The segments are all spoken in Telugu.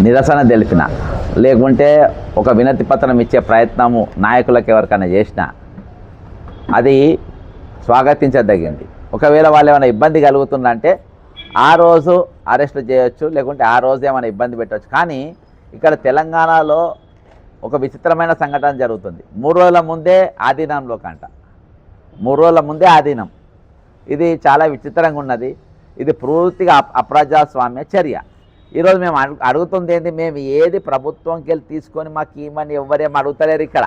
నిరసన తెలిపిన లేకుంటే ఒక వినతి పత్రం ఇచ్చే ప్రయత్నము నాయకులకు ఎవరికైనా చేసినా అది స్వాగతించదగింది. ఒకవేళ వాళ్ళు ఏమైనా ఇబ్బంది కలుగుతుందంటే ఆ రోజు అరెస్ట్ చేయొచ్చు, లేకుంటే ఆ రోజు ఏమైనా ఇబ్బంది పెట్టవచ్చు. కానీ ఇక్కడ తెలంగాణలో ఒక విచిత్రమైన సంఘటన జరుగుతుంది. 3 రోజుల ముందే ఆధీనంలో కంట 3 రోజుల ముందే ఆధీనం. ఇది చాలా విచిత్రంగా ఉన్నది. ఇది పూర్తిగా అప్రజాస్వామ్య చర్య. ఈరోజు మేము అడుగుతుంది ఏంటి, మేము ఏది ప్రభుత్వంకి వెళ్ళి తీసుకొని మాకు ఇవ్వమని ఎవరేం అడుగుతలేరు. ఇక్కడ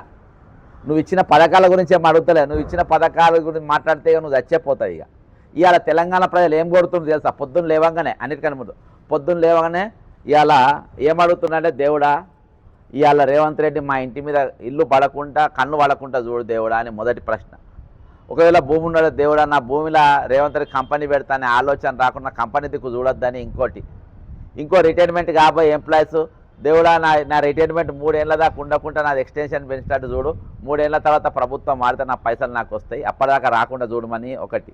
నువ్వు ఇచ్చిన పథకాల గురించి ఏం అడుగుతలేవు. నువ్వు ఇచ్చిన పథకాల గురించి మాట్లాడితే నువ్వు చచ్చిపోతావు. ఇవాళ తెలంగాణ ప్రజలు ఏం కోరుతుండ్రు తెలుసా? పొద్దున్న లేవగానే, అన్నిటికన్నా ముందు పొద్దున్న లేవగానే ఇవాళ ఏం అడుగుతున్నాడంటే, దేవుడా ఇవాళ రేవంత్ రెడ్డి మా ఇంటి మీద ఇల్లు పడకుండా కన్ను పడకుండా చూడు దేవుడా అని మొదటి ప్రశ్న. ఒకవేళ భూమి ఉన్నాడు, దేవుడా నా భూమిలో రేవంత్ రెడ్డి కంపెనీ పెడతానే ఆలోచన రాకుండా కంపెనీ దిక్కు చూడొద్దని ఇంకో రిటైర్మెంట్ కాబోయే ఎంప్లాయీస్, దేవుడా నా రిటైర్మెంట్ 3 ఏళ్ళ దాకా ఉండకుండా నాది ఎక్స్టెన్షన్ పెంచినట్టు చూడు, 3 ఏళ్ళ తర్వాత ప్రభుత్వం మారితే నా పైసలు నాకు వస్తాయి, అప్పటిదాకా రాకుండా చూడమని ఒకటి.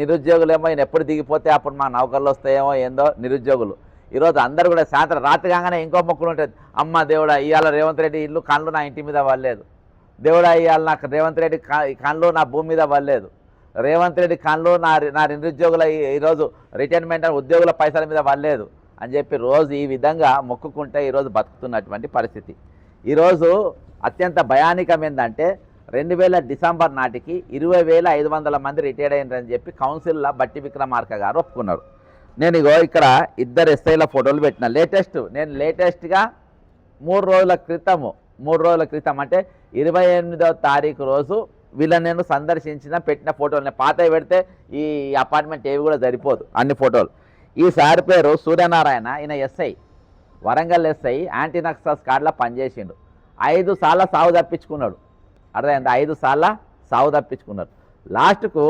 నిరుద్యోగులేమో ఈయన ఎప్పుడు దిగిపోతే అప్పుడు మా నౌకర్లు వస్తాయేమో ఏందో నిరుద్యోగులు. ఈరోజు అందరు కూడా సాయంత్రం రాత్రి కాగానే ఇంకో మొక్కులు ఉంటుంది. అమ్మ దేవుడా ఇవాళ రేవంత్ రెడ్డి ఇల్లు కళ్ళు నా ఇంటి మీద వల్లేదు, దేవుడా ఇవాళ నాకు రేవంత్ రెడ్డి కళ్ళు నా భూమి మీద వల్లేదు, రేవంత్ రెడ్డి కళ్ళు నా నిరుద్యోగుల ఈరోజు రిటైర్మెంట్ ఉద్యోగుల పైసల మీద వల్లేదు అని చెప్పి రోజు ఈ విధంగా మొక్కుకుంటే ఈరోజు బతుకుతున్నటువంటి పరిస్థితి. ఈరోజు అత్యంత భయానికం ఏంటంటే 2000 డిసెంబర్ నాటికి 20,500 మంది రిటైర్ అయ్యారని చెప్పి కౌన్సిల్లో బట్టి విక్రమార్క గారు ఒప్పుకున్నారు. నేను ఇక్కడ 2 ఎస్ఐల ఫోటోలు పెట్టిన. నేను లేటెస్ట్గా 3 రోజుల క్రితం అంటే 28వ తారీఖు రోజు వీళ్ళని నేను సందర్శించిన పెట్టిన ఫోటోలు. పాతవి పెడితే ఈ అపార్ట్మెంట్ ఏవి కూడా సరిపోదు అన్ని ఫోటోలు. ఈ సార్ పేరు సూర్యనారాయణ, ఈయన SI, Warangal SI, anti Naxals కార్డులో పనిచేసిండు. 5 సార్లు సాగు తప్పించుకున్నాడు. అర్థమైంది? 5 సార్లు సాగు తప్పించుకున్నాడు. లాస్ట్కు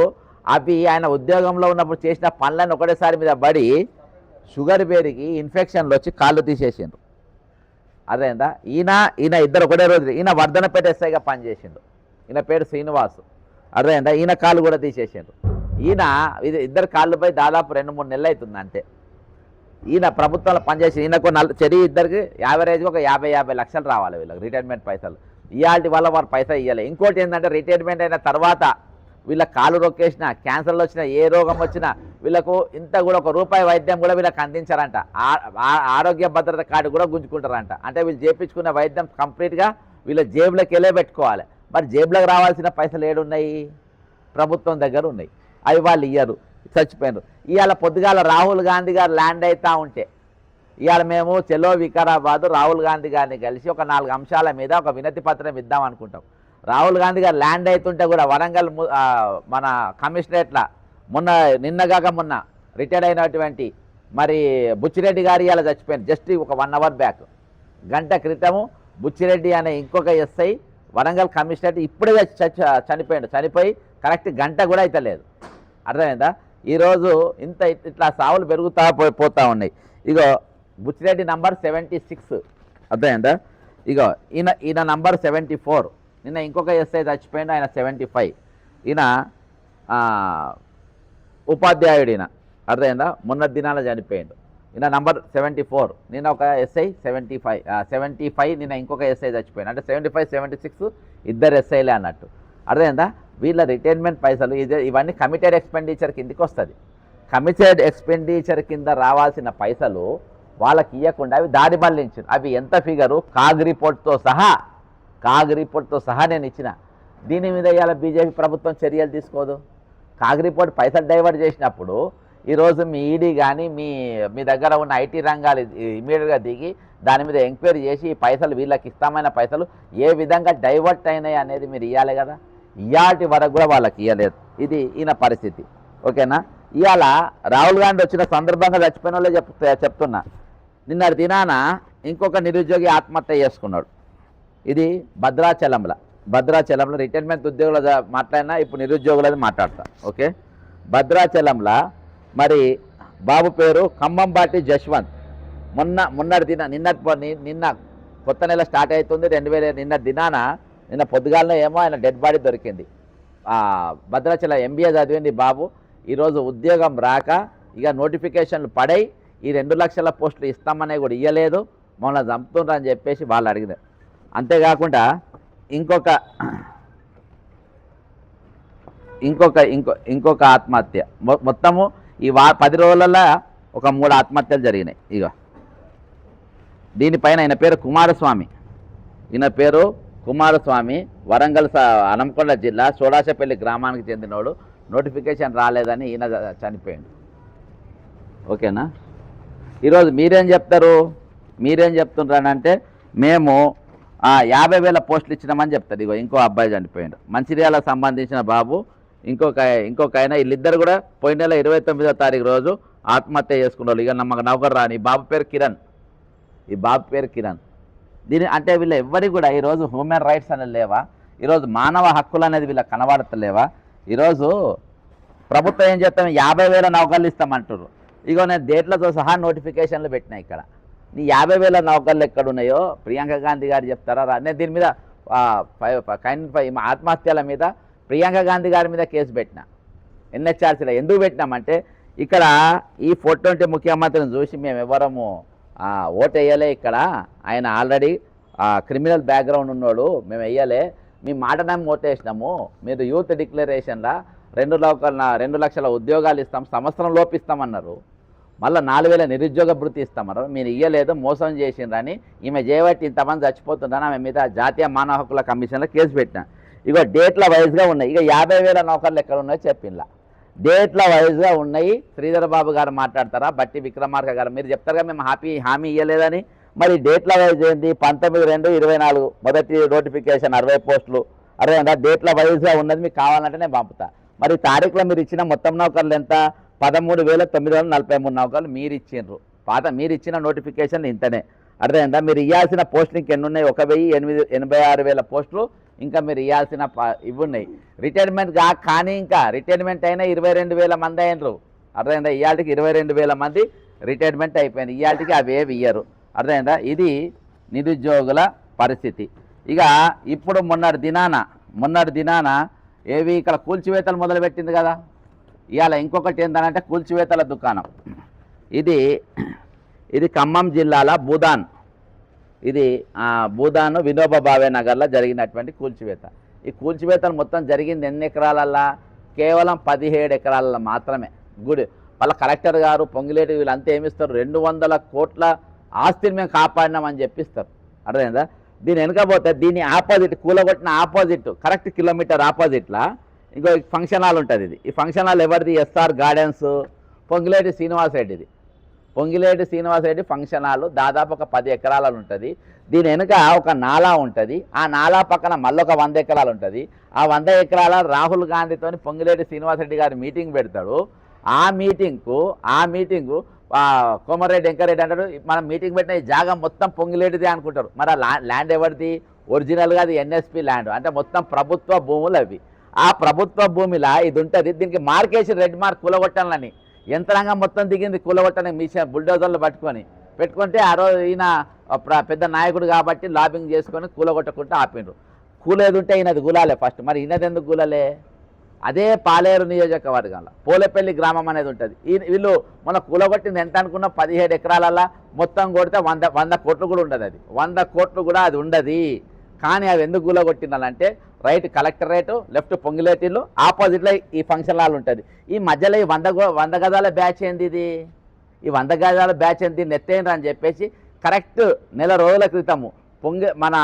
అవి ఆయన ఉద్యోగంలో ఉన్నప్పుడు చేసిన పనులను ఒకటేసారి మీద పడి షుగర్ పెరిగి ఇన్ఫెక్షన్లు వచ్చి కాళ్ళు తీసేసిండు. అర్థమైందా? ఈయన ఇద్దరు ఒకటే రోజు. ఈయన వర్ధనపేట ఎస్ఐగా పనిచేసిండు. ఈయన పేరు శ్రీనివాసు. అర్థమైందా? ఈయన కాళ్ళు కూడా తీసేసిండు. ఇద్దరు కాళ్ళపై దాదాపు 2-3 నెలలు అవుతుంది అంతే. ఈయన ప్రభుత్వంలో పనిచేసి ఈయనకు ఇద్దరికి యావరేజ్గా ఒక 50 లక్షలు రావాలి వీళ్ళకి రిటైర్మెంట్ పైసలు. ఇవాళ వల్ల వారు పైసలు ఇవ్వాలి. ఇంకోటి ఏంటంటే రిటైర్మెంట్ అయిన తర్వాత వీళ్ళ కాలు రొక్కేసినా, క్యాన్సర్లు వచ్చినా, ఏ రోగం వచ్చినా వీళ్ళకు ఇంత కూడా ₹1 వైద్యం కూడా వీళ్ళకి అందించారంట. ఆరోగ్య భద్రత కార్డు కూడా గుంజుకుంటారంట. అంటే వీళ్ళు చేయించుకున్న వైద్యం కంప్లీట్గా వీళ్ళ జేబులోకి వెళ్ళే పెట్టుకోవాలి. మరి జేబులోకి రావాల్సిన పైసలు ఏడున్నాయి? ప్రభుత్వం దగ్గర ఉన్నాయి. అవి వాళ్ళు ఇయ్యరు, చచ్చిపోయినారు. ఇవాళ పొద్దుగాల రాహుల్ గాంధీ గారు ల్యాండ్ అవుతూ ఉంటే ఇవాళ మేము చెలో వికారాబాద్ రాహుల్ గాంధీ గారిని కలిసి ఒక 4 అంశాల మీద ఒక వినతి పత్రం ఇద్దాం అనుకుంటాం. రాహుల్ గాంధీ గారు ల్యాండ్ అవుతుంటే కూడా వరంగల్ మన కమిషనరేట్ల నిన్న రిటైర్డ్ అయినటువంటి మరి బుచ్చిరెడ్డి గారు ఇవాళ చచ్చిపోయింది. జస్ట్ ఒక 1 అవర్ బ్యాక్, గంట క్రితము బుచ్చిరెడ్డి అనే ఇంకొక ఎస్ఐ వరంగల్ కమిషనరేట్ ఇప్పుడే చనిపోయి కరెక్ట్ గంట కూడా అయితే లేదు. అర్థమైందా? ఈరోజు ఇట్లా సావులు పెరుగుతా పోతూ ఉన్నాయి. బుచ్చిరెడ్డి నంబర్ 76. అర్థమైందా? ఈయన నంబర్ 74. నిన్న ఇంకొక ఎస్ఐ చచ్చిపోయింది, ఆయన 75. ఈయన ఉపాధ్యాయుడు. ఈయన అర్థమైందా? మొన్న దినాల చనిపోయిండు. ఈయన నంబర్ 74. నిన్న ఒక ఎస్ఐ 75 నిన్న ఇంకొక ఎస్ఐ చచ్చిపోయింది. అంటే 75, 76 ఇద్దరు ఎస్ఐలే అన్నట్టు. అర్థమైందా? వీళ్ళ రిటైర్మెంట్ పైసలు ఇవన్నీ కమిటెడ్ ఎక్స్పెండిచర్ కిందకి వస్తుంది. కమిటెడ్ ఎక్స్పెండిచర్ కింద రావాల్సిన పైసలు వాళ్ళకి ఇవ్వకుండా అవి దారి మళ్లించారు. అవి ఎంత ఫిగరు కాగ్ రిపోర్ట్తో సహా నేను ఇచ్చిన. దీని మీద ఇవాళ బీజేపీ ప్రభుత్వం చర్యలు తీసుకోదు. కాగ్ రిపోర్ట్ పైసలు డైవర్ట్ చేసినప్పుడు ఈరోజు మీ ఈడీ కానీ మీ దగ్గర ఉన్న ఐటీ రంగాలు ఇమీడియట్గా దిగి దాని మీద ఎంక్వైరీ చేసి ఈ పైసలు వీళ్ళకి ఇస్తామైన పైసలు ఏ విధంగా డైవర్ట్ అయినాయి అనేది మీరు ఇవ్వాలి కదా. ఇవాటి వరకు కూడా వాళ్ళకి ఇవ్వలేదు. ఇది ఈయన పరిస్థితి. ఓకేనా? ఇవాళ రాహుల్ గాంధీ వచ్చిన సందర్భంగా చచ్చిపోయిన వాళ్ళే చెప్తున్నా. నిన్నటి దినాన ఇంకొక నిరుద్యోగి ఆత్మహత్య చేసుకున్నాడు. ఇది భద్రాచలంలో రిటైర్మెంట్ ఉద్యోగుల మాట్లాడినా ఇప్పుడు నిరుద్యోగులది మాట్లాడతా. ఓకే, భద్రాచలంలో మరి బాబు పేరు ఖమ్మంబాటి జశ్వంత్. నిన్న కొత్త నెల స్టార్ట్ అవుతుంది 2000. నిన్న పొద్దుగాలనే ఏమో ఆయన డెడ్ బాడీ దొరికింది. భద్రాచలం MBA చదివింది బాబు. ఈరోజు ఉద్యోగం రాక ఇక నోటిఫికేషన్లు పడై ఈ 2 లక్షల పోస్టులు ఇస్తామనే కూడా ఇవ్వలేదు, మమ్మల్ని చంపుతుండ్రు అని చెప్పేసి వాళ్ళు అడిగినారు. అంతేకాకుండా ఇంకొక ఇంకొక ఇంకొ ఇంకొక ఆత్మహత్య మొత్తము ఈ 10 రోజులలో ఒక 3 ఆత్మహత్యలు జరిగినాయి. ఇక దీనిపైన ఈయన పేరు కుమారస్వామి, వరంగల్ హన్మకొండ జిల్లా సోడాశపల్లి గ్రామానికి చెందినోడు. నోటిఫికేషన్ రాలేదని ఈయన చనిపోయాడు. ఓకేనా? ఈరోజు మీరేం చెప్తున్నారంటే మేము 50,000 పోస్టులు ఇచ్చినామని చెప్తారు. ఇగో ఇంకో అబ్బాయి చనిపోయాడు, మంచిర్యాలకు సంబంధించిన బాబు. ఇంకొక ఆయన, వీళ్ళిద్దరు కూడా పోయిన నెల 29వ తారీఖు రోజు ఆత్మహత్య చేసుకున్నారు. ఇక నమ్మక నౌకరు రాని ఈ బాబు పేరు కిరణ్. దీని అంటే వీళ్ళ ఎవ్వరికి కూడా ఈరోజు హ్యూమన్ రైట్స్ అనేది లేవా? ఈరోజు మానవ హక్కులు అనేది వీళ్ళకి కనబడతలేవా? ఈరోజు ప్రభుత్వం ఏం చేస్తాం, 50,000 నౌకర్లు ఇస్తామంటారు. ఇగో నేను డేట్లతో సహా నోటిఫికేషన్లు పెట్టినా. ఇక్కడ నీ 50,000 నౌకర్లు ఎక్కడున్నాయో ప్రియాంక గాంధీ గారు చెప్తారా? నేను దీని మీద ఆత్మహత్యల మీద ప్రియాంక గాంధీ గారి మీద కేసు పెట్టిన. ఎన్హెచ్ఆర్సీలో ఎందుకు పెట్టినామంటే ఇక్కడ ఈ 420 ముఖ్యమంత్రిని చూసి మేము ఎవరము ఓటు వేయలే. ఇక్కడ ఆయన ఆల్రెడీ క్రిమినల్ బ్యాక్గ్రౌండ్ ఉన్నాడు, మేము వేయలే. మీ మాట నమ్మి ఓటేసినాము. మీరు యూత్ డిక్లరేషన్లా 2 లక్షల ఉద్యోగాలు ఇస్తాం, సంవత్సరం లోపు ఇస్తామన్నారు. మళ్ళీ 4,000 నిరుద్యోగ భృతి ఇస్తామన్నారు. మీరు ఇయ్యలేదు, మోసం చేసిండ్రని ఈమె చేయబట్టి ఇంతమంది చచ్చిపోతుందని ఆమె మీద జాతీయ మానవ హక్కుల కమిషన్లో కేసు పెట్టిన. ఇగో డేట్ల వైజ్గా ఉన్నాయి. ఇక 50,000 నౌకర్లు ఎక్కడ ఉన్నాయో చెప్పిండ్లా, డేట్ల వైజ్గా ఉన్నాయి. శ్రీధర్ బాబు గారు మాట్లాడతారా, బట్టి విక్రమార్క గారు మీరు చెప్తారుగా మేము హామీ ఇవ్వలేదని. మరి డేట్ల వైజ్ ఏంది? 19/2/24 మొదటి నోటిఫికేషన్ 60 పోస్టులు 60 డేట్ల వైజ్గా ఉన్నది. మీకు కావాలంటే నేను పంపుతా. మరి తారీఖులో మీరు ఇచ్చిన మొత్తం నౌకర్లు ఎంత? 13,943 నౌకర్లు మీరు ఇచ్చిండ్రు. మీరు ఇచ్చిన నోటిఫికేషన్లు ఇంతనే. అర్థమైందా? మీరు ఇవ్వాల్సిన పోస్టులు ఇంకెన్ని ఉన్నాయి? 1,86,000 పోస్టులు ఇంకా మీరు ఇవ్వాల్సిన ఇవి ఉన్నాయి. రిటైర్మెంట్ కానీ ఇంకా రిటైర్మెంట్ అయినా 22,000 మంది అయినరు. అర్థమైందా? ఇవాళకి 22,000 మంది రిటైర్మెంట్ అయిపోయింది. ఇవాళకి అవేవి ఇయ్యరు. అర్థమైందా? ఇది నిరుద్యోగుల పరిస్థితి. ఇక ఇప్పుడు మొన్నటి దినాన ఏవి ఇక్కడ కూల్చివేతలు మొదలుపెట్టింది కదా. ఇవాళ ఇంకొకటి ఏంటంటే కూల్చివేతల దుకాణం. ఇది ఖమ్మం జిల్లాల భూదాన్. ఇది భూదాన్ వినోబా భావే నగర్లో జరిగినటువంటి కూల్చివేత. ఈ కూల్చివేతలు మొత్తం జరిగింది ఎన్ని ఎకరాలల్లా? కేవలం 17 ఎకరాలలో మాత్రమే. వాళ్ళ కలెక్టర్ గారు పొంగిలేటి వీళ్ళంతా ఏమిస్తారు? 200 కోట్ల ఆస్తిని మేము కాపాడినామని చెప్పిస్తారు. అర్థమైందా? దీని వెనకపోతే దీని ఆపోజిట్, కూలగొట్టిన ఆపోజిట్ కరెక్ట్ కిలోమీటర్ ఆపోజిట్లా ఇంకో ఫంక్షన్ హాల్ ఉంటుంది. ఈ ఫంక్షన్ హాల్ ఎవరిది? ఎస్ఆర్ గార్డెన్స్, పొంగిలేటి శ్రీనివాసరెడ్డిది. పొంగిలేటి శ్రీనివాసరెడ్డి ఫంక్షన్ హాల్ దాదాపు ఒక 10 ఎకరాలు ఉంటుంది. దీని వెనుక ఒక నాలా ఉంటుంది. ఆ నాలా పక్కన మళ్ళొక 100 ఎకరాలు ఉంటుంది. ఆ 100 ఎకరాల రాహుల్ గాంధీతో పొంగిలేటి శ్రీనివాసరెడ్డి గారు మీటింగ్ పెడతాడు. ఆ మీటింగు కోమరెడ్డి వెంకరెడ్డి అంటాడు, మనం మీటింగ్ పెట్టిన ఈ జాగా మొత్తం పొంగిలేటిది అనుకుంటారు. మరి ఆ ల్యాండ్ ఎవరిది? ఒరిజినల్గా అది ఎన్ఎస్పి ల్యాండ్, అంటే మొత్తం ప్రభుత్వ భూములు అవి. ఆ ప్రభుత్వ భూమిలా ఇది ఉంటుంది. దీనికి మార్కేసి రెడ్ మార్క్ కూలగొట్టాలని యంత్రాంగం మొత్తం దిగింది. కూలగొట్టడానికి మిషన్ బుల్డోజర్లు పెట్టుకుంటే ఆ రోజు ఈయన పెద్ద నాయకుడు కాబట్టి లాబింగ్ చేసుకొని కూలగొట్టకుంటే ఆపిండ్రు. కూలేది ఉంటే ఈయనది గులాలే ఫస్ట్. మరి ఈయనది ఎందుకు గులలే? అదే పాలేరు నియోజకవర్గంలో పోలేపల్లి గ్రామం అనేది ఉంటుంది. వీళ్ళు మన కూలగొట్టింది ఎంత అనుకున్నా 17 ఎకరాలల్లో మొత్తం కొడితే 100 కోట్లు కూడా ఉండదు. అది 100 కోట్లు కూడా అది ఉండదు. కానీ అవి ఎందుకు కూలగొట్టిందంటే రైట్ కలెక్టరేటు, లెఫ్ట్ పొంగిలేటిల్లు, ఆపోజిట్లో ఈ ఫంక్షన్ హాల్ ఉంటుంది. ఈ మధ్యలో ఈ 100 గజాల బ్యాచ్ ఏంది? ఈ 100 గజాల బ్యాచ్ ఏంది నెత్తేంద్ర అని చెప్పేసి కరెక్ట్ నెల రోజుల క్రితము మన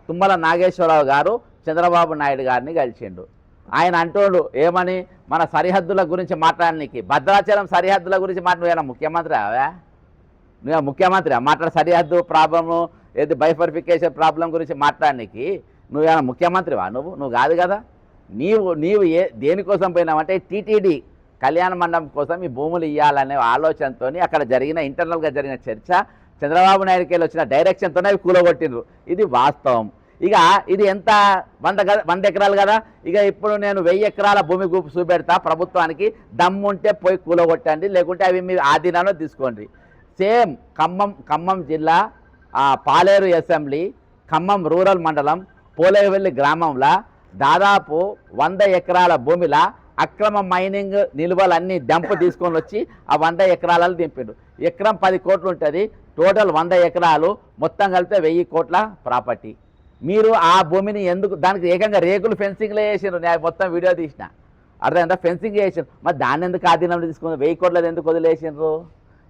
తుమ్మల నాగేశ్వరరావు గారు చంద్రబాబు నాయుడు గారిని కలిసిండు. ఆయన అంటోడు ఏమని? మన సరిహద్దుల గురించి మాట్లాడడానికి, భద్రాచలం సరిహద్దుల గురించి నువ్వేనా ముఖ్యమంత్రి? నువ్వు ముఖ్యమంత్రి మాట్లాడ సరిహద్దు ప్రాబ్లము ఏది బైఫర్ఫికేషన్ ప్రాబ్లం గురించి మాట్లాడడానికి నువ్వేనా ముఖ్యమంత్రివా? నువ్వు కాదు కదా. నీవు దేనికోసం పోయినావంటే టీటీడీ కళ్యాణ మండపం కోసం ఈ భూములు ఇవ్వాలనే ఆలోచనతో అక్కడ జరిగిన ఇంటర్నల్గా జరిగిన చర్చ, చంద్రబాబు నాయుడుకి వెళ్ళి వచ్చిన డైరెక్షన్తోనే అవి కూలగొట్టిండ్రు. ఇది వాస్తవం. ఇక ఇది ఎంత 100 ఎకరాలు కదా. ఇక ఇప్పుడు నేను 1000 ఎకరాల భూమి చూపెడతా ప్రభుత్వానికి, దమ్ముంటే పోయి కూలగొట్టండి, లేకుంటే అవి మీ ఆధీనంలో తీసుకోండి. సేమ్ ఖమ్మం జిల్లా పాలేరు అసెంబ్లీ, ఖమ్మం రూరల్ మండలం పోలేవెల్లి గ్రామంలో దాదాపు 100 ఎకరాల భూమిలా అక్రమ మైనింగ్ నిల్వలన్నీ డంప్ తీసుకొని వచ్చి ఆ 100 ఎకరాలలో దింపిండు. ఎకరం 10 కోట్లు ఉంటుంది, టోటల్ 100 ఎకరాలు మొత్తం కలిపితే 1000 కోట్ల ప్రాపర్టీ. మీరు ఆ భూమిని ఎందుకు దానికి ఏకంగా రేకులు ఫెన్సింగ్లో వేసారు. నేను మొత్తం వీడియో తీసిన, అర్థమైందా? ఫెన్సింగ్ చేసారు. మరి దాన్ని ఎందుకు ఆధీనంలో తీసుకుని 1000 కోట్లది ఎందుకు వదిలేసిండ్రు?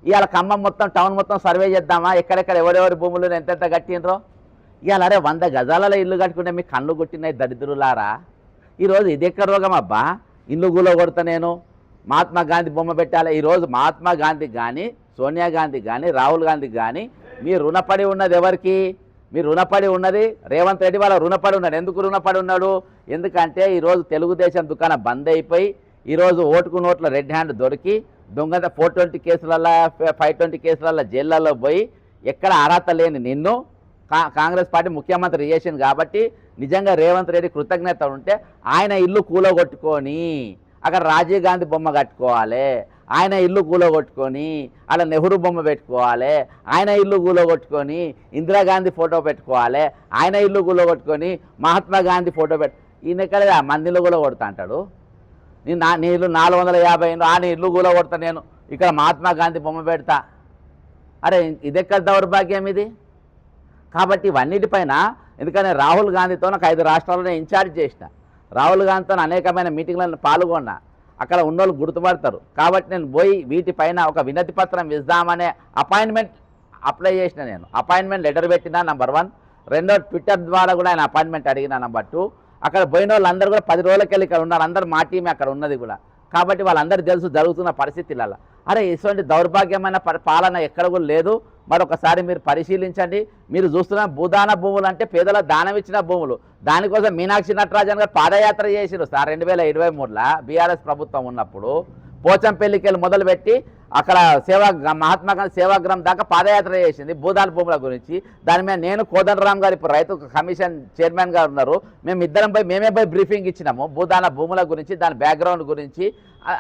ఇవాళ ఖమ్మం మొత్తం టౌన్ మొత్తం సర్వే చేద్దామా, ఎక్కడెక్కడ ఎవరెవరి భూములు ఎంతెంత కట్టినరో. ఇవాళ అరే 100 గజాలలో ఇల్లు కట్టుకుంటే మీకు కళ్ళు కొట్టినాయి దరిద్రులారా. ఈరోజు ఇది ఎక్కడ రోగం అబ్బా? ఇల్లు గులో కొడతా నేను, మహాత్మా గాంధీ బొమ్మ పెట్టాలి. ఈరోజు మహాత్మా గాంధీ కానీ, సోనియా గాంధీ కానీ, రాహుల్ గాంధీ కానీ మీరు రుణపడి ఉన్నది ఎవరికి? మీరు రుణపడి ఉన్నది రేవంత్ రెడ్డి వాళ్ళ రుణపడి ఉన్నాడు. ఎందుకు రుణపడి ఉన్నాడు? ఎందుకంటే ఈరోజు తెలుగుదేశం దుకాణం బంద్ అయిపోయి ఈరోజు ఓటుకు నోట్ల రెడ్ హ్యాండ్ దొరికి దొంగత 420 కేసులలో 520 కేసులలో జైళ్ళల్లో పోయి ఎక్కడ అర్హత లేని నిన్ను కాంగ్రెస్ పార్టీ ముఖ్యమంత్రి చేసింది. కాబట్టి నిజంగా రేవంత్ రెడ్డి కృతజ్ఞత ఉంటే ఆయన ఇల్లు కూలగొట్టుకొని అక్కడ రాజీవ్ గాంధీ బొమ్మ కట్టుకోవాలి, ఆయన ఇల్లు కూలగొట్టుకొని అలా నెహ్రూ బొమ్మ పెట్టుకోవాలి, ఆయన ఇల్లు కూలగొట్టుకొని ఇందిరాగాంధీ ఫోటో పెట్టుకోవాలి, ఆయన ఇల్లు కూలగొట్టుకొని మహాత్మా గాంధీ ఫోటో ఈయన ఎక్కడ మందిలో కూడా కొడతా అంటాడు. నీ ఇల్లు 450 నీ ఇల్లు కూలగొడతా, నేను ఇక్కడ మహాత్మా గాంధీ బొమ్మ పెడతా. అరే ఇదెక్కడ దౌర్భాగ్యం ఇది? కాబట్టి ఇవన్నిటిపైన ఎందుకంటే రాహుల్ గాంధీతో నాకు 5 రాష్ట్రాల్లో ఇన్ఛార్జ్ చేసిన, రాహుల్ గాంధీతో అనేకమైన మీటింగ్లను పాల్గొన్నా, అక్కడ ఉన్నోళ్ళు గుర్తుపడతారు. కాబట్టి నేను పోయి వీటిపైన ఒక వినతి పత్రం ఇద్దామనే అపాయింట్మెంట్ అప్లై చేసిన. నేను అపాయింట్మెంట్ లెటర్ పెట్టినా నంబర్ 1. రెండో ట్విట్టర్ ద్వారా కూడా ఆయన అపాయింట్మెంట్ అడిగిన నంబర్ 2. అక్కడ పోయిన వాళ్ళందరూ కూడా 10 రోజులకెళ్ళి ఇక్కడ ఉన్నారు, అందరూ మా టీమే అక్కడ ఉన్నది కూడా. కాబట్టి వాళ్ళందరూ తెలుసు జరుగుతున్న పరిస్థితులలో. అరే ఇటువంటి దౌర్భాగ్యమైన పాలన ఎక్కడ కూడా లేదు. మరొకసారి మీరు పరిశీలించండి. మీరు చూస్తున్న భూదాన భూములు అంటే పేదల దానం ఇచ్చిన భూములు. దానికోసం మీనాక్షి నటరాజన్ గారు పాదయాత్ర చేసిరు సార్ 2023లో బీఆర్ఎస్ ప్రభుత్వం ఉన్నప్పుడు. పోచంపల్లికి వెళ్ళి మొదలుపెట్టి అక్కడ మహాత్మా గాంధీ సేవాగ్రామం దాకా పాదయాత్ర చేసింది భూదాన భూముల గురించి. దాని మీద నేను కోదండరామ్ గారు ఇప్పుడు రైతు కమిషన్ చైర్మన్గా ఉన్నారు, మేమే పోయి బ్రీఫింగ్ ఇచ్చినాము భూదాన భూముల గురించి, దాని బ్యాక్గ్రౌండ్ గురించి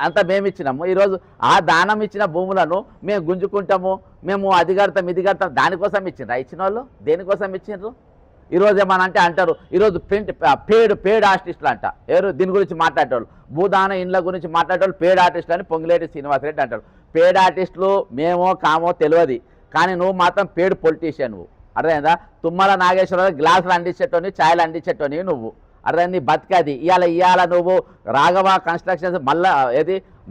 అంతా మేము ఇచ్చినాము. ఈరోజు ఆ దానం ఇచ్చిన భూములను మేము గుంజుకుంటాము, మేము అది కడతాం ఇది కడతాం, దానికోసం ఇచ్చిండ్రు. ఇచ్చిన వాళ్ళు దేనికోసం ఇచ్చిండ్రు? ఈరోజు ఏమన్నా అంటే అంటారు ఈరోజు పేడ్ ఆర్టిస్టులు అంట. ఎవరు దీని గురించి మాట్లాడేవాళ్ళు, భూదాన ఇండ్ల గురించి మాట్లాడేవాళ్ళు పేడ్ ఆర్టిస్టులు అని పొంగిలేటి శ్రీనివాసరెడ్డి అంటారు. పేడ్ ఆర్టిస్టులు మేమో కామో తెలియదు, కానీ నువ్వు మాత్రం పేడ్ పొలిటీషియన్. నువ్వు అర్థమైందా? తుమ్మల నాగేశ్వరరావు గ్లాసులు అందించేటోని, ఛాయలు అందించేటోని నువ్వు. అర్థమైంది? బతికది ఇవాళ నువ్వు రాఘవ కన్స్ట్రక్షన్స్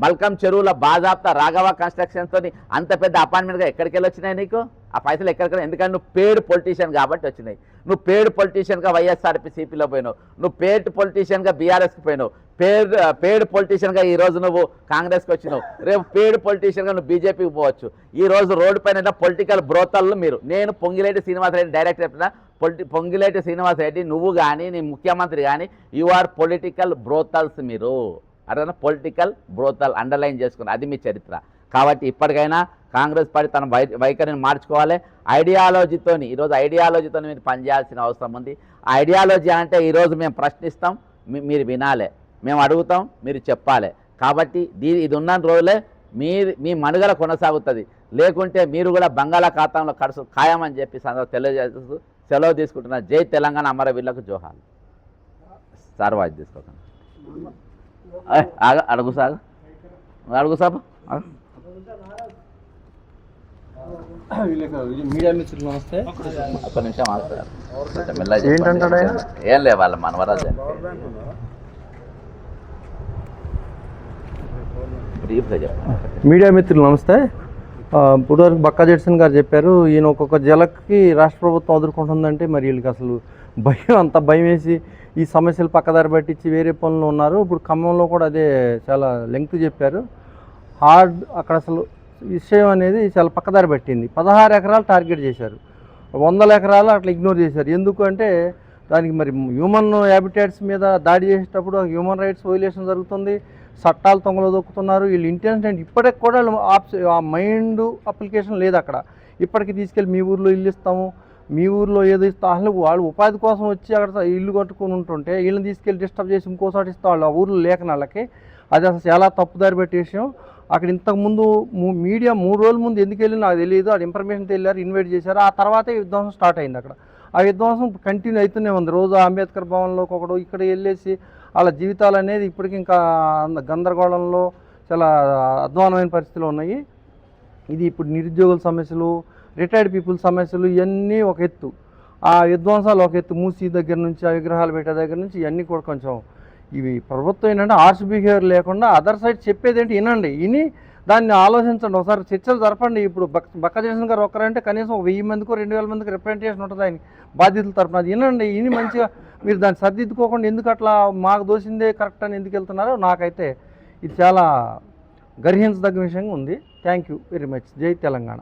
మల్కం చెరువుల బాజాప్తా రాఘవ కన్స్ట్రక్షన్స్తో అంత పెద్ద అపాయింట్మెంట్గా ఎక్కడికి వెళ్ళి వచ్చినాయి నీకు? ఆ పైసలు ఎక్కడికి? ఎందుకంటే నువ్వు పేడ్ పొలిటీషియన్ కాబట్టి వచ్చినాయి. నువ్వు పేడ్ పొలిటీషియన్గా వైఎస్ఆర్సీపీలో పోయినావు, నువ్వు పేడ్ పొలిటీషియన్గా బీఆర్ఎస్కి పోయినావు, పేడ్ పొలిటీషియన్గా ఈరోజు నువ్వు కాంగ్రెస్కి వచ్చినావు, రేపు పేడ్ పొలిటీషియన్గా నువ్వు బీజేపీకి పోవచ్చు. ఈరోజు రోడ్డు పైన పొలిటికల్ బ్రోతళ్ళు మీరు. నేను పొంగిలేటి శ్రీనివాసరెడ్డి డైరెక్ట్ చెప్తున్నా, పొంగిలేటి శ్రీనివాసరెడ్డి నువ్వు కానీ నీ ముఖ్యమంత్రి కానీ యు ఆర్ పొలిటికల్ బ్రోతల్స్ మీరు. అదే పొలిటికల్ బ్రోతల్ అండర్లైన్ చేసుకుని అది మీ చరిత్ర. కాబట్టి ఇప్పటికైనా కాంగ్రెస్ పార్టీ తన వైఖరిని మార్చుకోవాలి. ఐడియాలజీతోని ఈరోజు ఐడియాలజీతోని మీరు పనిచేయాల్సిన అవసరం ఉంది. ఐడియాలజీ అంటే ఈరోజు మేము ప్రశ్నిస్తాం, మీరు వినాలి, మేము అడుగుతాం, మీరు చెప్పాలి. కాబట్టి ఇది ఉన్న రోజులే మీ మనుగడ కొనసాగుతుంది. లేకుంటే మీరు కూడా బంగాళాఖాతంలో ఖాయమని చెప్పి తెలియజేస్తూ సెలవు తీసుకుంటున్న. జై తెలంగాణ, అమరవీరులకు జోహార్. సార్ వాయిస్ తీసుకోకండి, అడుగు సార్, అడుగు సార్. మీడియా మిత్రులు నమస్తే. ఒక్క నిమిషం ఏంటంటే ఏం లే వాళ్ళ మనవరాజు మీడియా మిత్రులు నమస్తే. ఇప్పటివరకు బక్కా జడ్సన్ గారు చెప్పారు, ఈయన ఒక్కొక్క జిల్లాకి రాష్ట్ర ప్రభుత్వం ఎదుర్కొంటుందంటే మరి వీళ్ళకి అసలు అంత భయం వేసి ఈ సమస్యలు పక్కదారి పట్టించి వేరే పనులు ఉన్నారు. ఇప్పుడు ఖమ్మంలో కూడా అదే చాలా లెంగ్త్ చెప్పారు. అక్కడ అసలు విషయం అనేది చాలా పక్కదారి పట్టింది. 16 ఎకరాలు టార్గెట్ చేశారు, 100 ఎకరాలు అట్లా ఇగ్నోర్ చేశారు. ఎందుకు అంటే దానికి మరి హ్యూమన్ హ్యాబిటాట్స్ మీద దాడి చేసేటప్పుడు హ్యూమన్ రైట్స్ వైలేషన్ జరుగుతుంది, చట్టాలు తొంగలో దొక్కుతున్నారు. వీళ్ళు ఇంటెన్షన్ ఇప్పటికి కూడా ఆ మైండ్ అప్లికేషన్ లేదు అక్కడ. ఇప్పటికి తీసుకెళ్ళి మీ ఊర్లో ఇల్లు ఇస్తాము, మీ ఊర్లో ఏదో ఇస్తాం, అసలు వాళ్ళు ఉపాధి కోసం వచ్చి అక్కడ ఇల్లు కట్టుకుని ఉంటుంటే వీళ్ళని తీసుకెళ్ళి డిస్టర్బ్ చేసి ఇంకోసారి ఇస్తాం వాళ్ళు ఆ ఊర్లో లేకని వాళ్ళకి. అది అసలు చాలా తప్పుదారి పెట్టే విషయం. అక్కడ ఇంతకుముందు మీడియా 3 రోజుల ముందు ఎందుకు వెళ్ళి నాకు తెలియదు, అది ఇన్ఫర్మేషన్ తెలియారు, ఇన్వైట్ చేశారు. ఆ తర్వాతే విధ్వంసం స్టార్ట్ అయింది అక్కడ. ఆ విధ్వంసం కంటిన్యూ అవుతూనే ఉంది. రోజు అంబేద్కర్ భవన్లోకి ఒకడు ఇక్కడ వెళ్ళేసి వాళ్ళ జీవితాలు అనేది ఇప్పటికీ ఇంకా గందరగోళంలో చాలా అధ్వానమైన పరిస్థితులు ఉన్నాయి. ఇది ఇప్పుడు నిరుద్యోగుల సమస్యలు, రిటైర్డ్ పీపుల్ సమస్యలు ఇవన్నీ ఒక ఎత్తు, ఆ విధ్వంసాలు ఒక ఎత్తు, మూసీ దగ్గర నుంచి ఆ విగ్రహాలు పెట్టే దగ్గర నుంచి ఇవన్నీ కూడా కొంచెం ఇవి ప్రభుత్వం ఏంటంటే ఆర్ట్స్ బిహేవియర్ లేకుండా అదర్ సైడ్ చెప్పేది ఏంటి వినండి, విని దాన్ని ఆలోచించండి, ఒకసారి చర్చలు జరపండి. ఇప్పుడు బక్క జయసింగ్ గారు ఒక్కరంటే కనీసం 1000 మందికో 2000 మందికి రిప్రజెంటేషన్ ఉంటుంది ఆయన బాధ్యతల తరపున. అది వినండి, విని మంచిగా మీరు దాన్ని సర్దిద్దుకోకుండా ఎందుకు అట్లా మాకు దోసిందే కరెక్ట్ అని ఎందుకు వెళ్తున్నారో నాకైతే ఇది చాలా గర్హించదగ్గ విషయంగా ఉంది. Thank you very much. జై తెలంగాణ.